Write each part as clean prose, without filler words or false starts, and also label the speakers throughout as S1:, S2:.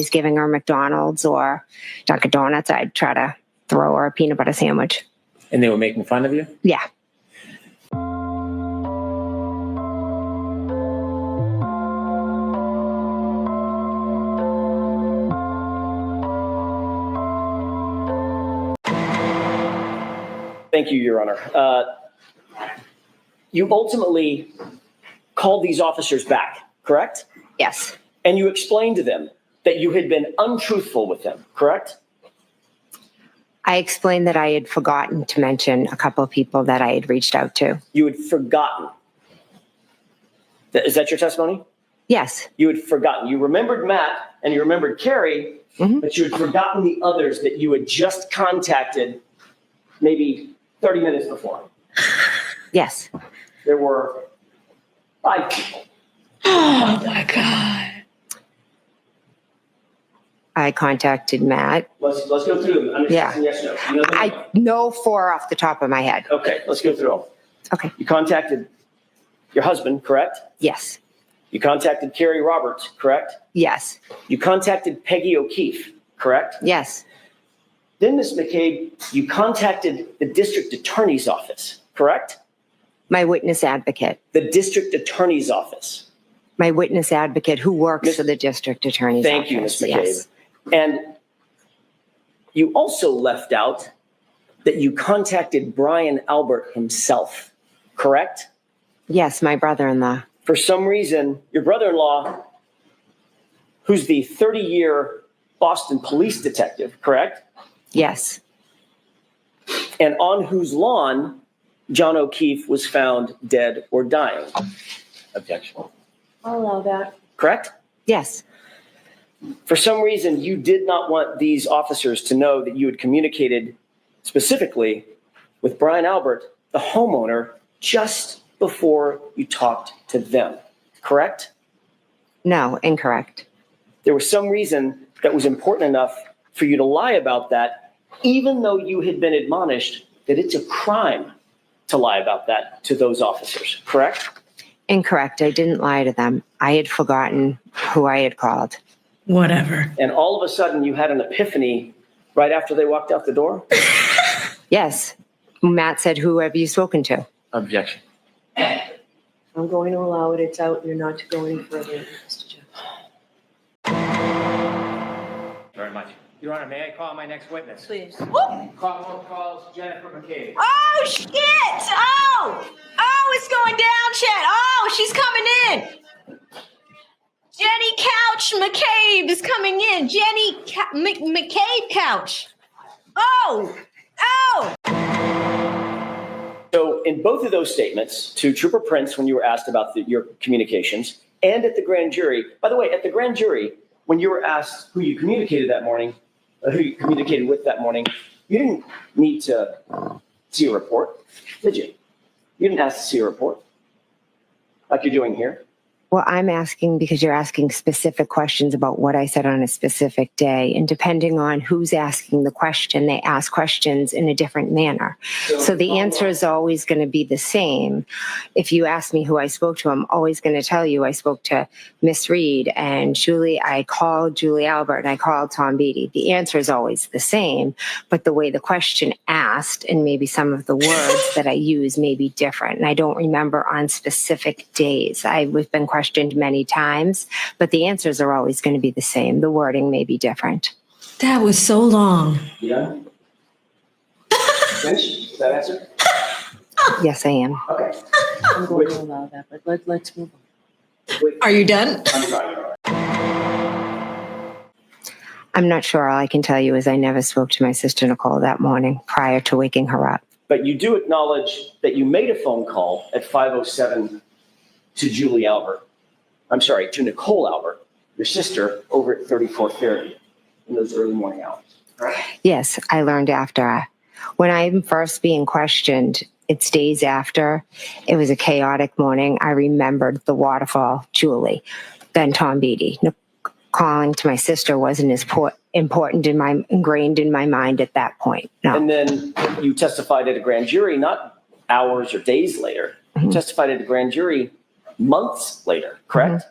S1: always giving her McDonald's or Dunkin' Donuts, I'd try to throw her a peanut butter sandwich.
S2: And they were making fun of you?
S1: Yeah.
S3: Thank you, Your Honor. You ultimately called these officers back, correct?
S1: Yes.
S3: And you explained to them that you had been untruthful with them, correct?
S1: I explained that I had forgotten to mention a couple of people that I had reached out to.
S3: You had forgotten. Is that your testimony?
S1: Yes.
S3: You had forgotten. You remembered Matt and you remembered Carrie, but you had forgotten the others that you had just contacted maybe 30 minutes before.
S1: Yes.
S3: There were 5 people.
S4: Oh my God.
S1: I contacted Matt.
S3: Let's go through them. I'm just asking yes, no. You know them?
S1: I know 4 off the top of my head.
S3: Okay, let's go through them.
S1: Okay.
S3: You contacted your husband, correct?
S1: Yes.
S3: You contacted Carrie Roberts, correct?
S1: Yes.
S3: You contacted Peggy O'Keefe, correct?
S1: Yes.
S3: Then, Ms. McCabe, you contacted the district attorney's office, correct?
S1: My witness advocate.
S3: The district attorney's office.
S1: My witness advocate who works for the district attorney's office.
S3: Thank you, Ms. McCabe.
S1: Yes.
S3: And you also left out that you contacted Brian Albert himself, correct?
S1: Yes, my brother-in-law.
S3: For some reason, your brother-in-law, who's the 30-year Boston police detective, correct?
S1: Yes.
S3: And on whose lawn John O'Keefe was found dead or dying. Objection.
S4: I'll allow that.
S3: Correct?
S1: Yes.
S3: For some reason, you did not want these officers to know that you had communicated specifically with Brian Albert, the homeowner, just before you talked to them. Correct?
S1: No, incorrect.
S3: There was some reason that was important enough for you to lie about that, even though you had been admonished that it's a crime to lie about that to those officers. Correct?
S1: Incorrect. I didn't lie to them. I had forgotten who I had called.
S4: Whatever.
S3: And all of a sudden you had an epiphany right after they walked out the door?
S1: Yes. Matt said, who have you spoken to?
S2: Objection.
S4: I'm going to allow it. It's out. You're not to go any further, Mr. Jeff.
S2: Very much. Your Honor, may I call my next witness?
S4: Please.
S2: Calls Jennifer McCabe.
S5: Oh, shit! Oh! Oh, it's going down, Chet. Oh, she's coming in. Jenny Couch McCabe is coming in. Jenny McCabe Couch. Oh! Oh!
S3: So in both of those statements to Trooper Prince, when you were asked about your communications, and at the grand jury, by the way, at the grand jury, when you were asked who you communicated that morning, who you communicated with that morning, you didn't need to see a report, did you? You didn't ask to see a report like you're doing here.
S1: Well, I'm asking because you're asking specific questions about what I said on a specific day. And depending on who's asking the question, they ask questions in a different manner. So the answer is always going to be the same. If you ask me who I spoke to, I'm always going to tell you I spoke to Miss Reed and Julie. I called Julie Albert and I called Tom Beatty. The answer is always the same, but the way the question asked and maybe some of the words that I use may be different. And I don't remember on specific days. We've been questioned many times, but the answers are always going to be the same. The wording may be different.
S4: That was so long.
S3: Yeah. Finish? Is that answer?
S1: Yes, I am.
S3: Okay.
S4: I'm going to allow that, but let's move on. Are you done?
S3: I'm sorry.
S1: I'm not sure. All I can tell you is I never spoke to my sister Nicole that morning prior to waking her up.
S3: But you do acknowledge that you made a phone call at 5:07 to Julie Albert. I'm sorry, to Nicole Albert, your sister, over at 34th Fairview in those early morning hours. Right?
S1: Yes, I learned after. When I'm first being questioned, it's days after. It was a chaotic morning. I remembered the waterfall, Julie, then Tom Beatty. Calling to my sister wasn't as important ingrained in my mind at that point. No.
S3: And then you testified at a grand jury, not hours or days later. You testified at a grand jury months later, correct?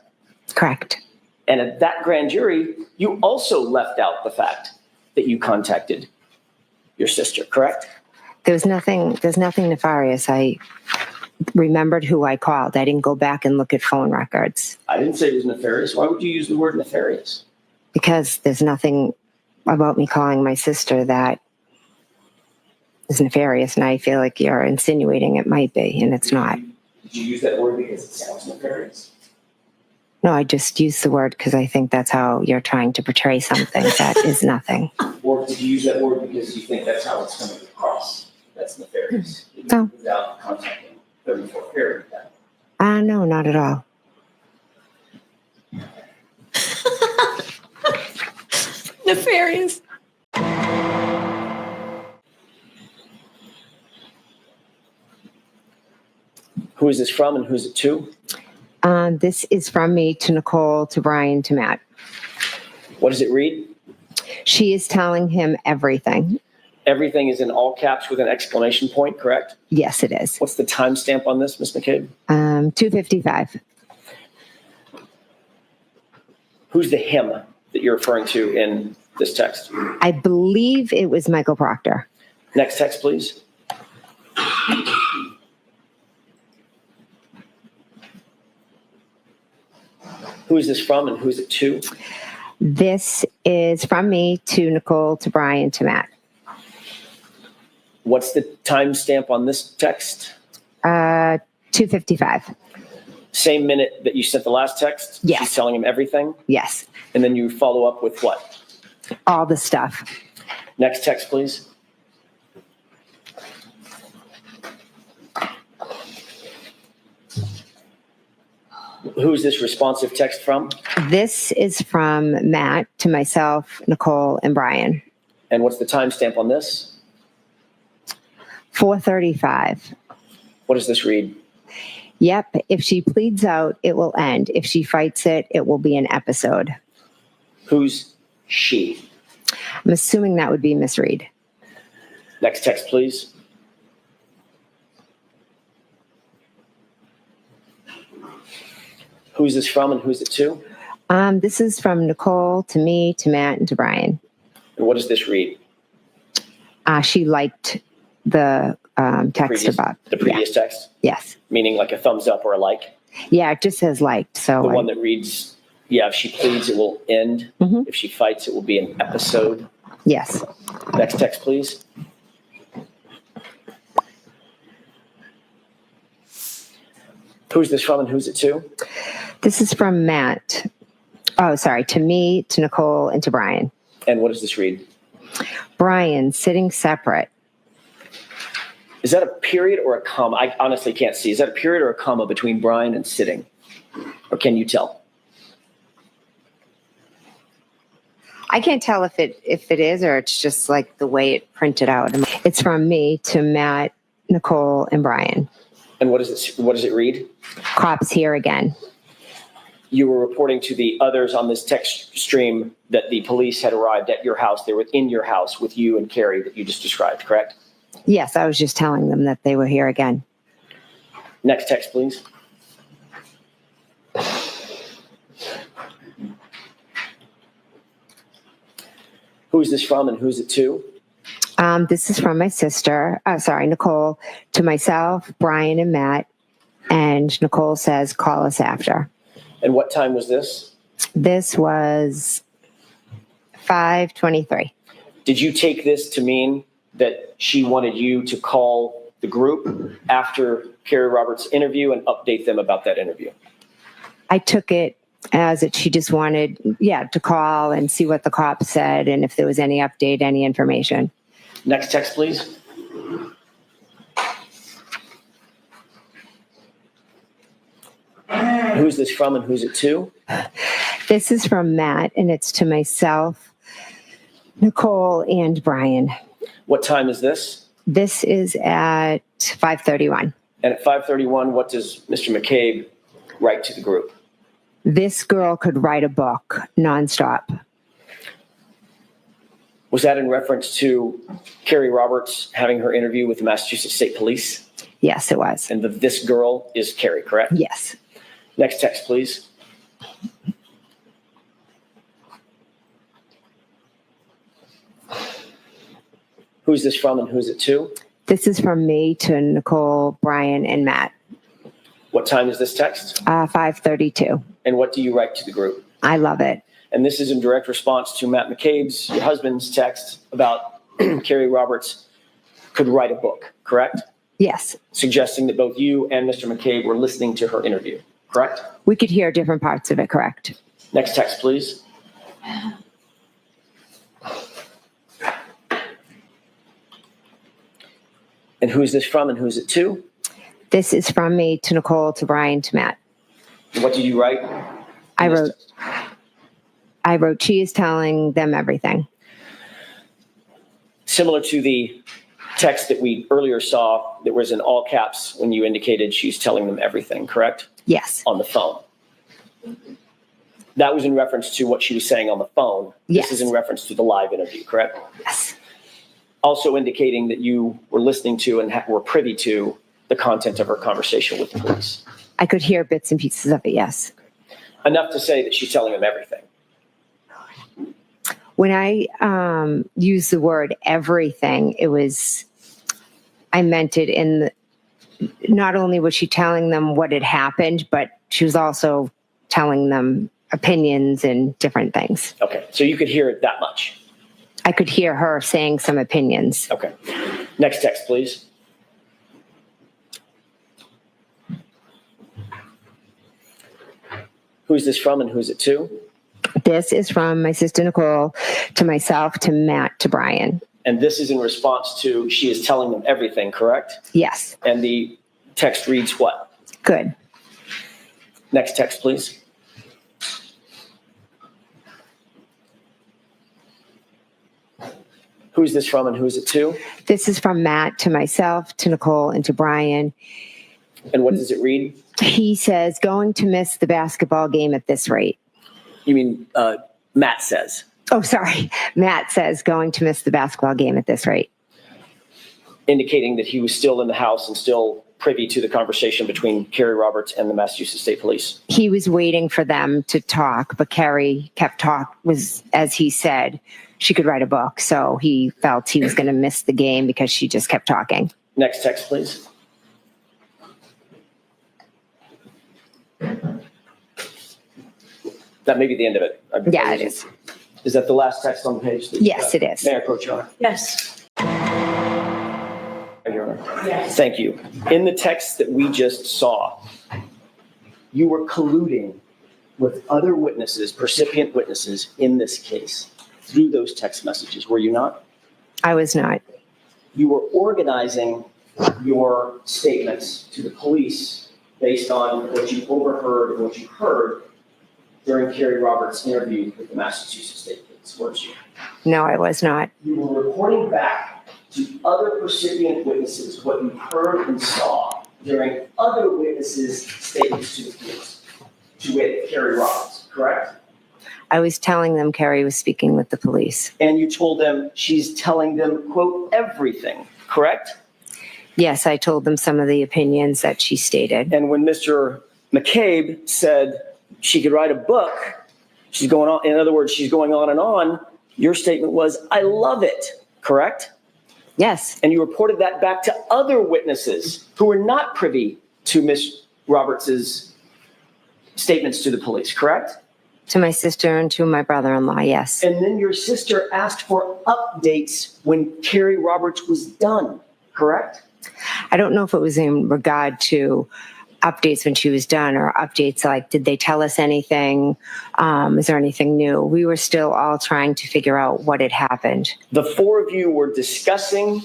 S1: Correct.
S3: And at that grand jury, you also left out the fact that you contacted your sister, correct?
S1: There's nothing nefarious. I remembered who I called. I didn't go back and look at phone records.
S3: I didn't say it was nefarious. Why would you use the word nefarious?
S1: Because there's nothing about me calling my sister that is nefarious, and I feel like you're insinuating it might be, and it's not.
S3: Did you use that word because it sounds nefarious?
S1: No, I just used the word because I think that's how you're trying to portray something that is nothing.
S3: Or did you use that word because you think that's how it's coming across? That's nefarious.
S1: No.
S3: Without contacting 34 Carrie.
S1: No, not at all.
S5: Nefarious.
S3: Who is this from and who's it to?
S1: This is from me to Nicole, to Brian, to Matt.
S3: What does it read?
S1: She is telling him everything.
S3: Everything is in all caps with an exclamation point, correct?
S1: Yes, it is.
S3: What's the timestamp on this, Ms. McCabe?
S1: 2:55.
S3: Who's the him that you're referring to in this text?
S1: I believe it was Michael Proctor.
S3: Next text, please. Who is this from and who is it to?
S1: This is from me to Nicole, to Brian, to Matt.
S3: What's the timestamp on this text?
S1: 2:55.
S3: Same minute that you sent the last text?
S1: Yes.
S3: She's telling him everything?
S1: Yes.
S3: And then you follow up with what?
S1: All the stuff.
S3: Next text, please. Who's this responsive text from?
S1: This is from Matt to myself, Nicole, and Brian.
S3: And what's the timestamp on this?
S1: 4:35.
S3: What does this read?
S1: Yep. If she pleads out, it will end. If she fights it, it will be an episode.
S3: Who's she?
S1: I'm assuming that would be Miss Reed.
S3: Next text, please. Who's this from and who's it to?
S1: This is from Nicole to me, to Matt, and to Brian.
S3: And what does this read?
S1: She liked the text above.
S3: The previous text?
S1: Yes.
S3: Meaning like a thumbs up or a like?
S1: Yeah, it just says liked. So
S3: The one that reads, yeah, if she pleads, it will end.
S1: Mhm.
S3: If she fights, it will be an episode.
S1: Yes.
S3: Next text, please. Who's this from and who's it to?
S1: This is from Matt. Oh, sorry. To me, to Nicole, and to Brian.
S3: And what does this read?
S1: Brian, sitting separate.
S3: Is that a period or a comma? I honestly can't see. Is that a period or a comma between Brian and sitting? Or can you tell?
S1: I can't tell if it is or it's just like the way it printed out. It's from me to Matt, Nicole, and Brian.
S3: And what does it read?
S1: Cops here again.
S3: You were reporting to the others on this text stream that the police had arrived at your house. They were in your house with you and Carrie that you just described, correct?
S1: Yes, I was just telling them that they were here again.
S3: Next text, please. Who is this from and who's it to?
S1: This is from my sister, Nicole, to myself, Brian, and Matt. And Nicole says, call us after.
S3: And what time was this?
S1: This was 5:23.
S3: Did you take this to mean that she wanted you to call the group after Carrie Roberts' interview and update them about that interview?
S1: I took it as that she just wanted, to call and see what the cops said and if there was any update, any information.
S3: Next text, please. Who's this from and who's it to?
S1: This is from Matt, and it's to myself, Nicole, and Brian.
S3: What time is this?
S1: This is at 5:31.
S3: And at 5:31, what does Mr. McCabe write to the group?
S1: This girl could write a book nonstop.
S3: Was that in reference to Carrie Roberts having her interview with the Massachusetts State Police?
S1: Yes, it was.
S3: And this girl is Carrie, correct?
S1: Yes.
S3: Next text, please. Who's this from and who's it to?
S1: This is from me to Nicole, Brian, and Matt.
S3: What time is this text?
S1: 5:32.
S3: And what do you write to the group?
S1: I love it.
S3: And this is in direct response to Matt McCabe's, your husband's text about Carrie Roberts could write a book, correct?
S1: Yes.
S3: Suggesting that both you and Mr. McCabe were listening to her interview, correct?
S1: We could hear different parts of it, correct?
S3: Next text, please. And who's this from and who's it to?
S1: This is from me to Nicole, to Brian, to Matt.
S3: What did you write?
S1: I wrote, she is telling them everything.
S3: Similar to the text that we earlier saw that was in all caps when you indicated she's telling them everything, correct?
S1: Yes.
S3: On the phone. That was in reference to what she was saying on the phone.
S1: Yes.
S3: This is in reference to the live interview, correct?
S1: Yes.
S3: Also indicating that you were listening to and were privy to the content of her conversation with the police.
S1: I could hear bits and pieces of it, yes.
S3: Enough to say that she's telling them everything.
S1: When I used the word everything, I meant it not only was she telling them what had happened, but she was also telling them opinions and different things.
S3: Okay, so you could hear it that much.
S1: I could hear her saying some opinions.
S3: Okay. Next text, please. Who's this from and who's it to?
S1: This is from my sister Nicole to myself, to Matt, to Brian.
S3: And this is in response to she is telling them everything, correct?
S1: Yes.
S3: And the text reads what?
S1: Good.
S3: Next text, please. Who's this from and who's it to?
S1: This is from Matt to myself, to Nicole, and to Brian.
S3: And what does it read?
S1: He says, going to miss the basketball game at this rate.
S3: You mean Matt says?
S1: Oh, sorry. Matt says, going to miss the basketball game at this rate.
S3: Indicating that he was still in the house and still privy to the conversation between Carrie Roberts and the Massachusetts State Police.
S1: He was waiting for them to talk, but Carrie kept as he said, she could write a book. So he felt he was going to miss the game because she just kept talking.
S3: Next text, please. That may be the end of it.
S1: Yeah, it is.
S3: Is that the last text on the page?
S1: Yes, it is.
S3: May I approach, Your Honor?
S4: Yes.
S3: Your Honor.
S4: Yes.
S3: Thank you. In the text that we just saw, you were colluding with other witnesses, percipient witnesses in this case through those text messages, were you not?
S1: I was not.
S3: You were organizing your statements to the police based on what you overheard and what you heard during Carrie Roberts' interview with the Massachusetts State Police, weren't you?
S1: No, I was not.
S3: You were reporting back to other percipient witnesses what you heard and saw during other witnesses' statements to the police, to wit, Carrie Roberts, correct?
S1: I was telling them Carrie was speaking with the police.
S3: And you told them she's telling them, quote, everything, correct?
S1: Yes, I told them some of the opinions that she stated.
S3: And when Mr. McCabe said she could write a book, she's going on, in other words, she's going on and on, your statement was, I love it, correct?
S1: Yes.
S3: And you reported that back to other witnesses who were not privy to Ms. Roberts's statements to the police, correct?
S1: To my sister and to my brother-in-law, yes.
S3: And then your sister asked for updates when Carrie Roberts was done, correct?
S1: I don't know if it was in regard to updates when she was done or updates like, did they tell us anything? Is there anything new? We were still all trying to figure out what had happened.
S3: The four of you were discussing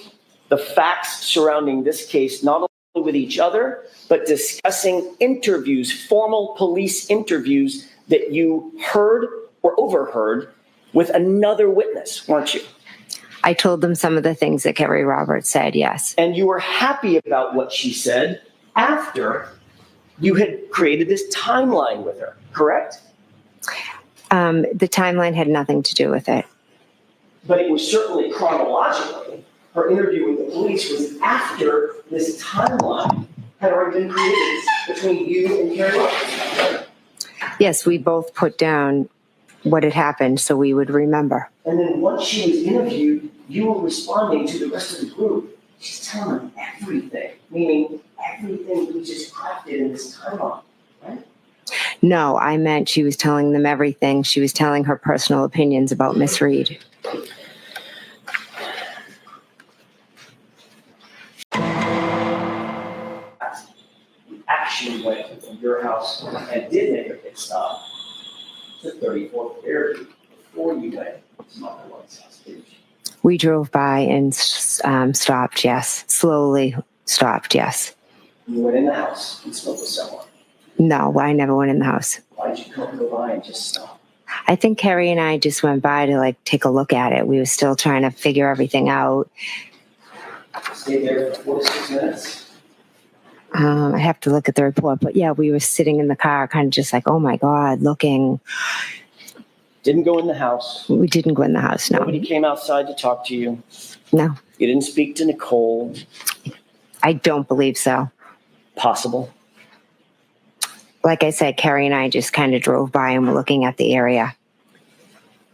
S3: the facts surrounding this case, not only with each other, but discussing interviews, formal police interviews that you heard or overheard with another witness, weren't you?
S1: I told them some of the things that Carrie Roberts said, yes.
S3: And you were happy about what she said after you had created this timeline with her, correct?
S1: The timeline had nothing to do with it.
S3: But it was certainly chronologically. Her interview with the police was after this timeline had already been created between you and Carrie Roberts.
S1: Yes, we both put down what had happened so we would remember.
S3: And then once she was interviewed, you were responding to the rest of the group. She's telling them everything, meaning everything we just crafted in this timeline, right?
S1: No, I meant she was telling them everything. She was telling her personal opinions about Miss Reed.
S3: Actually went from your house and did make a pit stop to 34th Fairview before you went to Michael White's house, didn't you?
S1: We drove by and stopped, yes. Slowly stopped, yes.
S3: You went in the house and spoke with someone.
S1: No, I never went in the house.
S3: Why did you go by and just stop?
S1: I think Carrie and I just went by to like take a look at it. We were still trying to figure everything out.
S3: Stay there for 4 to 6 minutes.
S1: I have to look at the report, but yeah, we were sitting in the car kind of just like, oh my God, looking.
S3: Didn't go in the house.
S1: We didn't go in the house, no.
S3: Nobody came outside to talk to you.
S1: No,
S3: You didn't speak to Nicole.
S1: I don't believe so.
S3: Possible.
S1: Like I said, Carrie and I just kind of drove by and were looking at the area.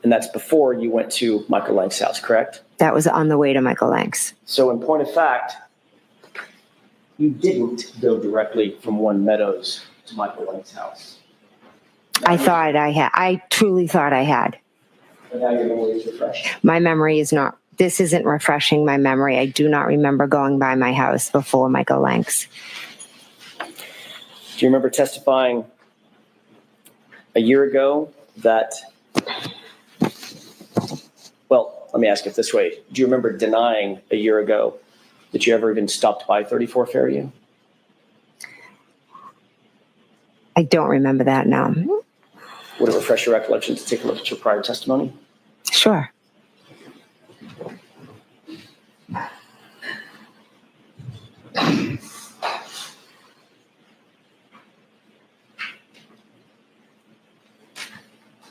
S3: And that's before you went to Michael Lang's house, correct?
S1: That was on the way to Michael Lang's.
S3: So in point of fact, you didn't go directly from One Meadows to Michael Lang's house.
S1: I thought I had. I truly thought I had.
S3: And now your memory is refreshed.
S1: My memory is not, this isn't refreshing my memory. I do not remember going by my house before Michael Lang's.
S3: Do you remember testifying a year ago that, well, let me ask it this way. Do you remember denying a year ago that you ever even stopped by 34 Fairview?
S1: I don't remember that now.
S3: Would it refresh your recollection to take a look at your prior testimony?
S1: Sure.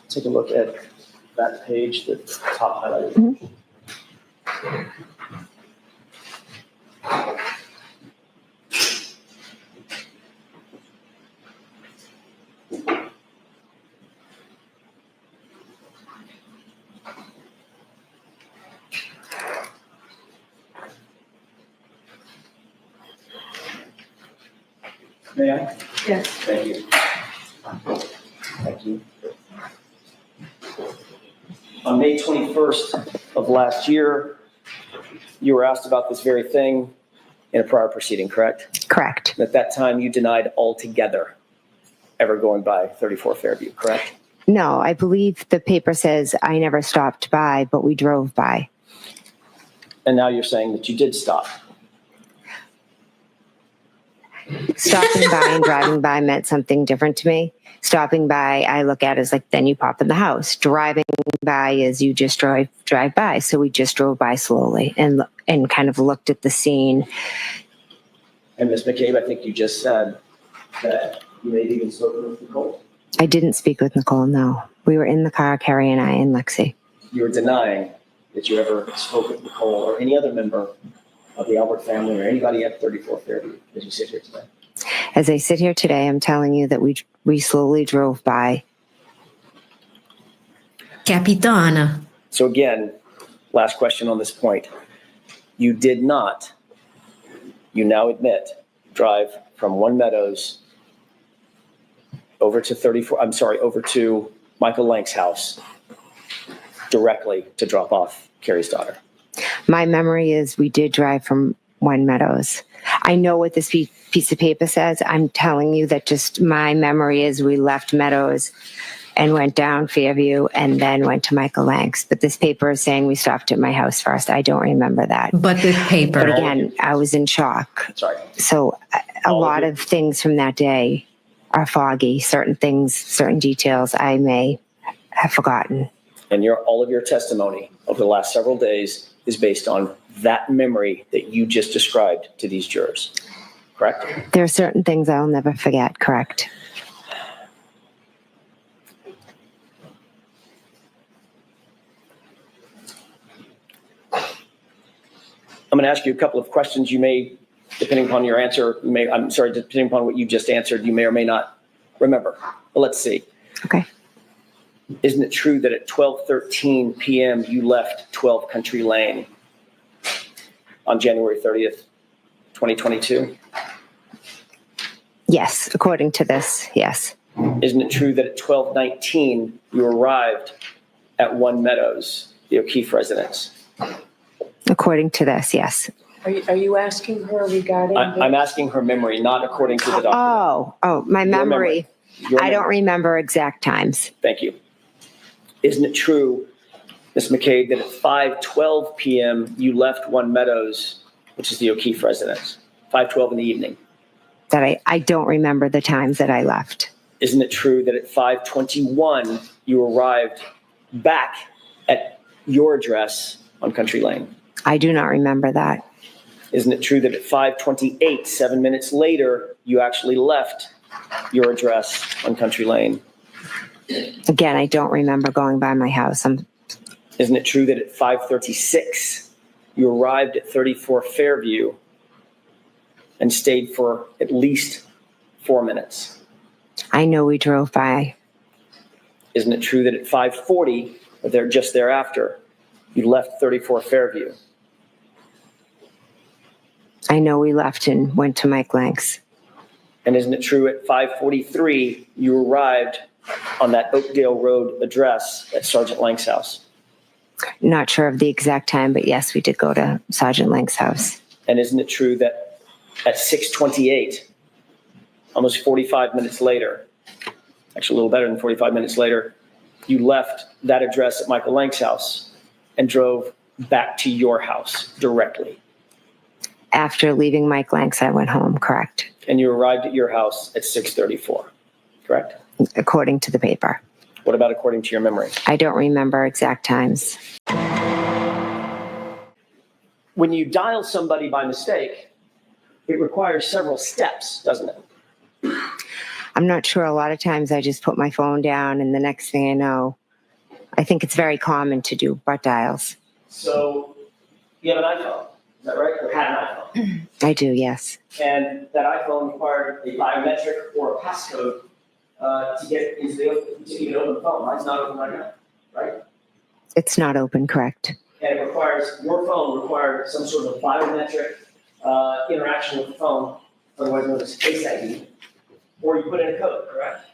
S3: Take a look at that page, the top highlighted. May I?
S4: Yes.
S3: Thank you. Thank you. On May 21st of last year, you were asked about this very thing in a prior proceeding, correct?
S1: Correct.
S3: At that time, you denied altogether ever going by 34 Fairview, correct?
S1: No, I believe the paper says I never stopped by, but we drove by.
S3: And now you're saying that you did stop.
S1: Stopping by and driving by meant something different to me. Stopping by, I look at as like, then you pop in the house. Driving by is you just drive by. So we just drove by slowly and kind of looked at the scene.
S3: And Ms. McCabe, I think you just said that you may have even spoken with Nicole.
S1: I didn't speak with Nicole, no. We were in the car, Carrie and I, and Lexi.
S3: You were denying that you ever spoke with Nicole or any other member of the Albert family or anybody at 34 Fairview as you sit here today.
S1: As I sit here today, I'm telling you that we slowly drove by.
S5: Capitana.
S3: So again, last question on this point. You did not, you now admit, drive from One Meadows over to Michael Lang's house directly to drop off Carrie's daughter.
S1: My memory is we did drive from One Meadows. I know what this piece of paper says. I'm telling you that just my memory is we left Meadows and went down Fairview and then went to Michael Lang's. But this paper is saying we stopped at my house first. I don't remember that.
S5: But the paper.
S1: But again, I was in shock.
S3: Sorry.
S1: So a lot of things from that day are foggy. Certain things, certain details I may have forgotten.
S3: And all of your testimony over the last several days is based on that memory that you just described to these jurors, correct?
S1: There are certain things I'll never forget, correct?
S3: I'm going to ask you a couple of questions. You may, depending upon your answer, depending upon what you just answered, you may or may not remember. But let's see.
S1: Okay.
S3: Isn't it true that at 12:13 p.m. you left 12 Country Lane on January 30th, 2022?
S1: Yes, according to this, yes.
S3: Isn't it true that at 12:19 you arrived at One Meadows, the O'Keefe residence?
S1: According to this, yes.
S4: Are you asking her regarding?
S3: I'm asking her memory, not according to the document.
S1: Oh, my
S3: Your
S1: memory.
S3: Your
S1: I don't
S3: memory.
S1: remember exact times.
S3: Thank you. Isn't it true, Ms. McCabe, that at 5:12 p.m. you left One Meadows, which is the O'Keefe residence, 5:12 in the evening?
S1: That I don't remember the times that I left.
S3: Isn't it true that at 5:21 you arrived back at your address on Country Lane?
S1: I do not remember that.
S3: Isn't it true that at 5:28, 7 minutes later, you actually left your address on Country Lane?
S1: Again, I don't remember going by my house.
S3: Isn't it true that at 5:36 you arrived at 34 Fairview and stayed for at least 4 minutes?
S1: I know we drove by.
S3: Isn't it true that at 5:40, or there just thereafter, you left 34 Fairview?
S1: I know we left and went to Mike Lank's.
S3: And isn't it true at 5:43 you arrived on that Oakdale Road address at Sergeant Lank's house?
S1: Not sure of the exact time, but yes, we did go to Sergeant Lank's house.
S3: And isn't it true that at 6:28, almost 45 minutes later, actually a little better than 45 minutes later, you left that address at Michael Lank's house and drove back to your house directly?
S1: After leaving Mike Lank's, I went home, correct?
S3: And you arrived at your house at 6:34, correct?
S1: According to the paper.
S3: What about according to your memory?
S1: I don't remember exact times.
S3: When you dial somebody by mistake, it requires several steps, doesn't it?
S1: I'm not sure. A lot of times I just put my phone down and the next thing I know, I think it's very common to do butt dials.
S3: So you have an iPhone, is that right? Or had an iPhone.
S1: I do, yes.
S3: And that iPhone required a biometric or a passcode to get into to even open the phone. Mine's not open right now, right?
S1: It's not open, correct?
S3: And it requires, your phone required some sort of biometric interaction with the phone, otherwise known as Face ID, or you put in a code, correct?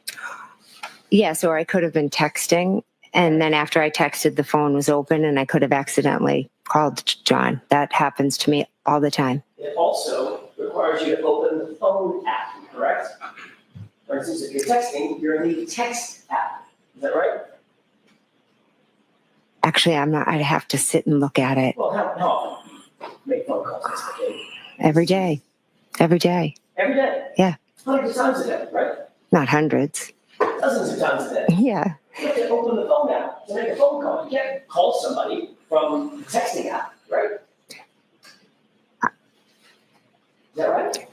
S1: Yes, or I could have been texting, and then after I texted, the phone was open, and I could have accidentally called John. That happens to me all the time.
S3: It also requires you to open the phone app, correct? For instance, if you're texting, you're in the text app. Is that right?
S1: Actually, I'm not. I'd have to sit and look at it
S3: Well, how often do you make phone calls?
S1: every day. Every day.
S3: Every day?
S1: Yeah.
S3: Hundreds of times a day, right?
S1: Not hundreds.
S3: Dozens of times a day.
S1: Yeah.
S3: You have to open the phone app to make a phone call. You can't call somebody from the texting app, right? Is that right?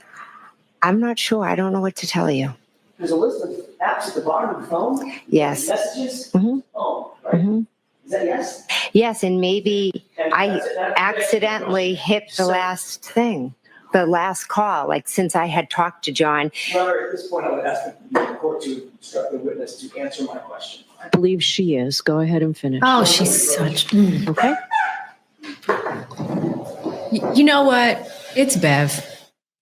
S1: I'm not sure. I don't know what to tell you.
S3: There's a list of apps at the bottom of the phone.
S1: Yes.
S3: Messages.
S1: Mhm.
S3: Phone, right?
S1: Mhm.
S3: Is that yes?
S1: Yes, and maybe
S3: And
S1: I
S3: that's it.
S1: accidentally hit the
S3: So-
S1: last thing, the last call. Like since I had talked to John,
S3: Robert, at this point, I would ask the court to instruct the witness to answer my question.
S4: I believe she is. Go ahead and finish.
S5: Oh, she's such.
S4: Okay.
S5: You know what? It's Bev.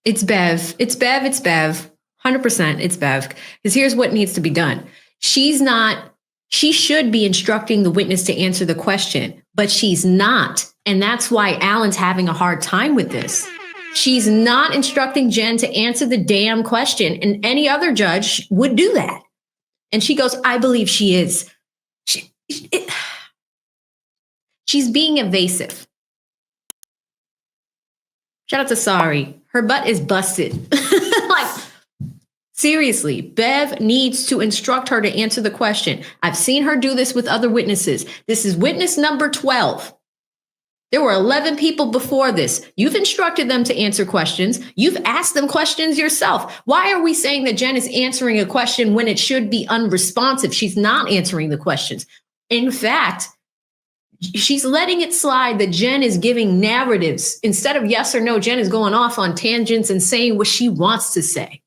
S5: It's Bev. It's Bev. It's Bev. 100% it's Bev. Because here's what needs to be done. She should be instructing the witness to answer the question, but she's not. And that's why Alan's having a hard time with this. She's not instructing Jen to answer the damn question. And any other judge would do that. And she goes, I believe she is. She's being evasive. Shout out to Sorry. Her butt is busted. Like, seriously, Bev needs to instruct her to answer the question. I've seen her do this with other witnesses. This is witness number 12. There were 11 people before this. You've instructed them to answer questions. You've asked them questions yourself. Why are we saying that Jen is answering a question when it should be unresponsive? She's not answering the questions. In fact, she's letting it slide that Jen is giving narratives. Instead of yes or no, Jen is going off on tangents and saying what she wants to say.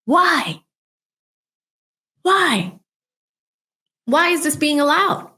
S5: Why? Why?
S6: Why is this being allowed?